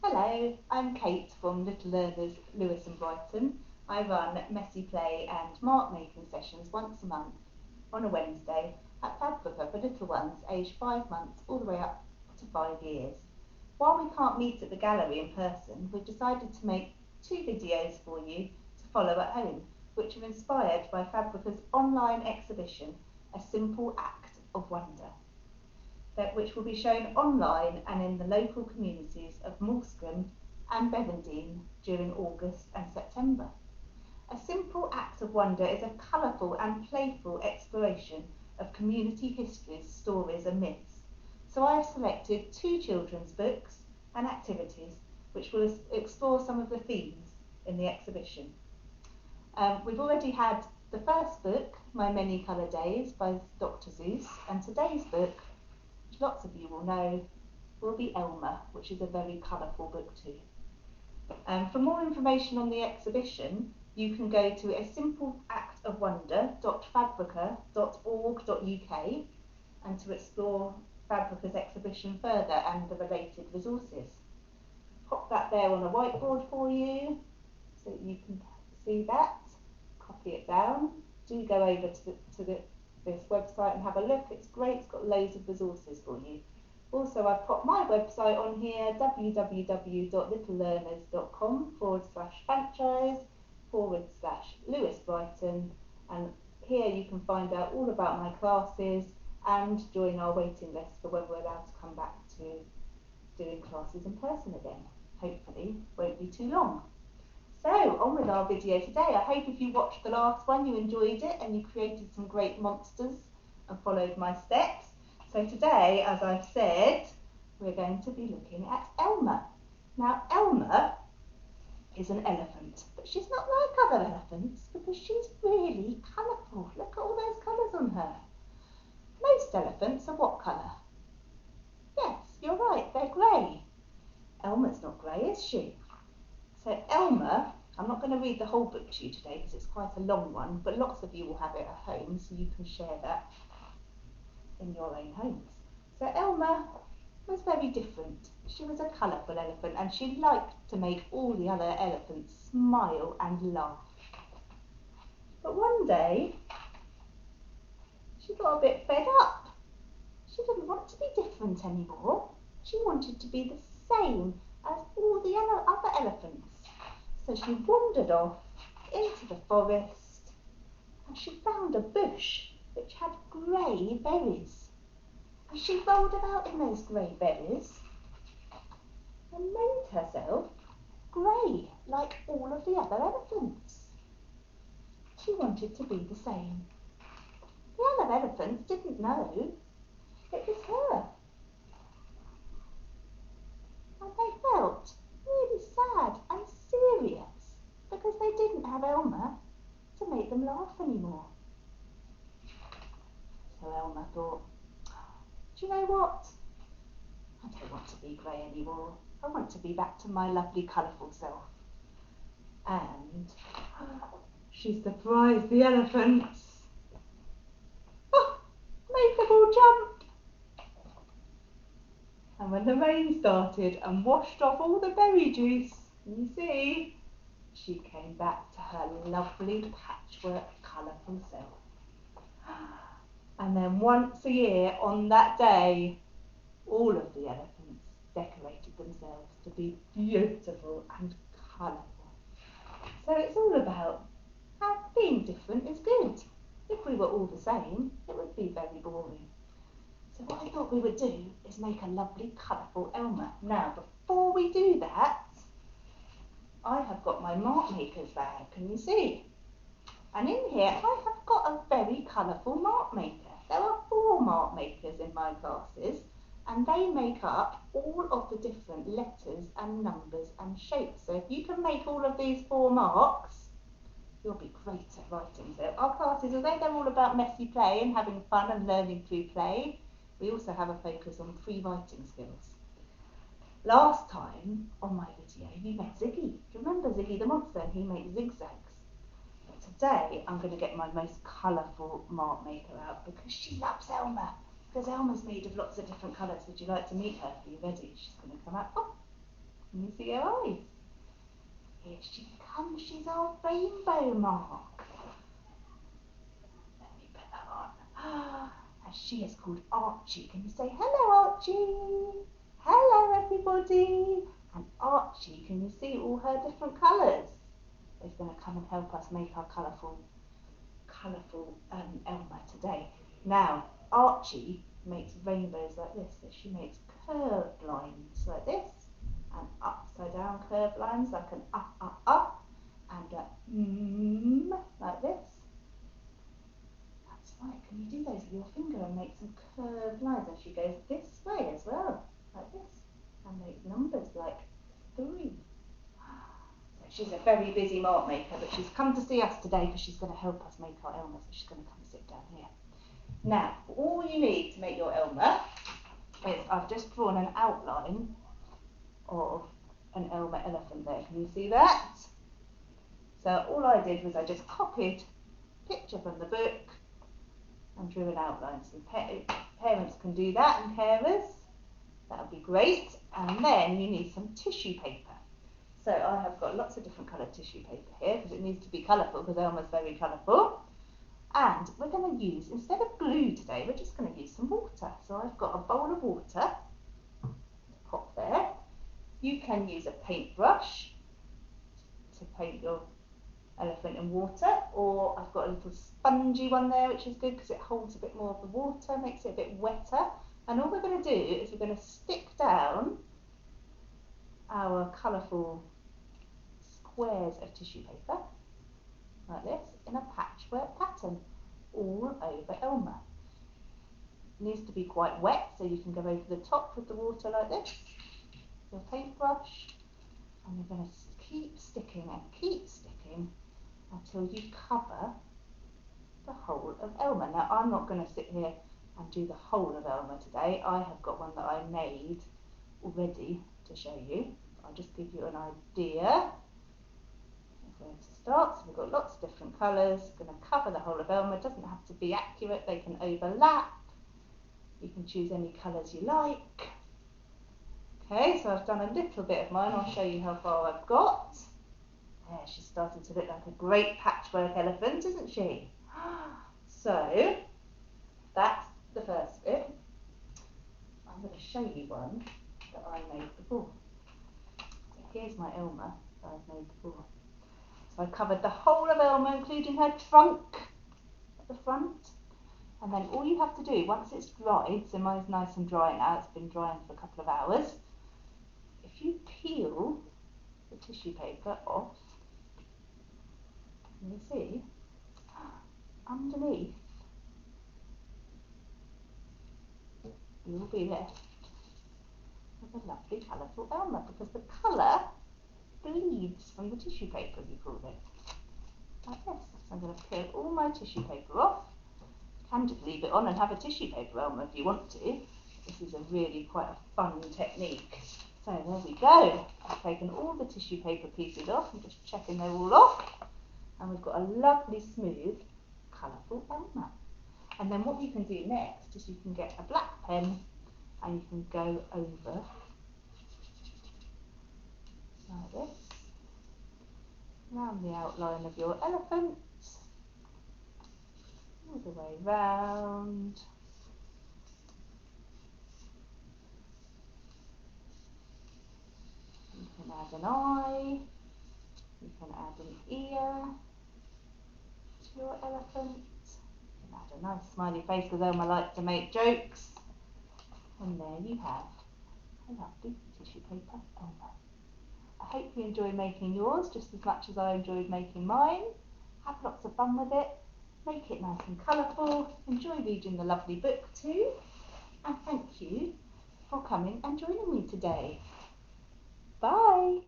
Hello, I'm Kate from Little Learners Lewis and Brighton. I run messy play and mark making sessions once a month on a Wednesday at Fabrica for little ones aged 5 months all the way up to 5 years. While we can't meet at the gallery in person, we've decided to make 2 videos for you to follow at home, which are inspired by Fabrica's online exhibition, A Simple Act of Wonder, which will be shown online and in the local communities of Moulstrom and Bevendine during August and September. A Simple Act of Wonder is a colourful and playful exploration of community histories, stories and myths. So I have selected 2 children's books and activities which will explore some of the themes in the exhibition. We've already had the first book, My Many Colour Days by Dr. Seuss, and today's book, which lots of you will know, will be Elmer, which is a very colourful book too. For more information on the exhibition, you can go to asimpleactofwonder.fabrica.org.uk and to explore Fabrica's exhibition further and the related resources. Pop that there on a whiteboard for you so that you can see that, copy it down. Do go over to this website and have a look. It's great, it's got loads of resources for you. Also, I've put my website on here, www.littlelearners.com/franchise/Lewis Brighton, and here you can find out all about my classes and join our waiting list for when we're allowed to come back to doing classes in person again. Hopefully, won't be too long. So, on with our video today. I hope if you watched the last one you enjoyed it and you created some great monsters and followed my steps. So today, as I've said, we're going to be looking at Elmer. Now, Elmer is an elephant, but she's not like other elephants because she's really colourful. Look at all those colours on her. Most elephants are what colour? Yes, you're right, they're grey. Elmer's not grey, is she? So Elmer, I'm not going to read the whole book to you today because it's quite a long one, but lots of you will have it at home, so you can share that in your own homes. So Elmer was very different. She was a colourful elephant and she liked to make all the other elephants smile and laugh. But one day, she got a bit fed up. She didn't want to be different anymore. She wanted to be the same as all the other elephants. So she wandered off into the forest and she found a bush which had grey berries. And she rolled about in those grey berries and made herself grey like all of the other elephants. She wanted to be the same. The other elephants didn't know it was her. And they felt really sad and serious because they didn't have Elmer to make them laugh anymore. So Elmer thought, do you know what? I don't want to be grey anymore. I want to be back to my lovely colourful self. And she surprised the elephants. Oh, made them all jump. And when the rain started and washed off all the berry juice, you see, she came back to her lovely patchwork colourful self. And then once a year on that day, all of the elephants decorated themselves to be beautiful and colourful. So it's all about how being different is good. If we were all the same, it would be very boring. So what I thought we would do is make a lovely colourful Elmer. Now, before we do that, I have got my mark maker's bag, can you see? And in here I have got a very colourful mark maker. There are 4 mark makers in my classes and they make up all of the different letters and numbers and shapes. So if you can make all of these 4 marks, you'll be great at writing. So our classes, although they're all about messy play and having fun and learning through play, we also have a focus on pre-writing skills. Last time on my video you met Ziggy. Do you remember Ziggy the monster? He makes zigzags. Today I'm going to get my most colourful mark maker out because she loves Elmer. Because Elmer's made of lots of different colours. Would you like to meet her? Are you ready? She's going to come out. Oh, Can you see her eyes? Here she comes, she's our rainbow mark. Let me put that on. And she is called Archie. Can you say hello, Archie? Hello, everybody. And Archie, can you see all her different colours? Is going to come and help us make our colourful Elmer today. Now, Archie makes rainbows like this, so she makes curved lines like this, and upside down curved lines like an up, and a like this. That's right, can you do those with your finger and make some curved lines? And she goes this way as well, like this, and make numbers like 3. She's a very busy mark maker, but she's come to see us today because she's going to help us make our Elmer, so she's going to come sit down here. Now, all you need to make your Elmer is, I've just drawn an outline of an Elmer elephant there. Can you see that? So all I did was I just copied a picture from the book and drew an outline. So parents can do that, and carers. That would be great. And then you need some tissue paper. So I have got lots of different coloured tissue paper here because it needs to be colourful, because Elmer's very colourful. And we're going to use, instead of glue today, we're just going to use some water. So I've got a bowl of water to pop there. You can use a paintbrush to paint your elephant in water, or I've got a little spongy one there, which is good because it holds a bit more of the water, makes it a bit wetter. And all we're going to do is we're going to stick down our colourful squares of tissue paper like this in a patchwork pattern all over Elmer. It needs to be quite wet, so you can go over the top with the water like this, your paintbrush, and you're going to keep sticking until you cover the whole of Elmer. Now, I'm not going to sit here and do the whole of Elmer today. I have got one that I made already to show you. I'll just give you an idea where to start. So we've got lots of different colours, going to cover the whole of Elmer. It doesn't have to be accurate, they can overlap. You can choose any colours you like. Okay, so I've done a little bit of mine. I'll show you how far I've got. There, she's starting to look like a great patchwork elephant, isn't she? So that's the first bit. I'm going to show you one that I made before. So here's my Elmer that I've made before. So I covered the whole of Elmer, including her trunk at the front. And then all you have to do, once it's dried, so mine's nice and dry now, it's been drying for a couple of hours. If you peel the tissue paper off, can you see, underneath, you will be left with a lovely colourful Elmer, because the colour bleeds from the tissue paper, as you call it, like this. So I'm going to peel all my tissue paper off. You can just leave it on and have a tissue paper Elmer if you want to. This is a really quite a fun technique. So there we go. I've taken all the tissue paper pieces off. I'm just checking they're all off. And we've got a lovely, smooth, colourful Elmer. And then what you can do next is you can get a black pen and you can go over like this, around the outline of your elephant, all the way round. You can add an eye, you can add an ear to your elephant, you can add a nice smiley face because Elmer likes to make jokes. And there you have a lovely tissue paper Elmer. I hope you enjoy making yours just as much as I enjoyed making mine. Have lots of fun with it, make it nice and colourful, enjoy reading the lovely book too, and thank you for coming and joining me today. Bye!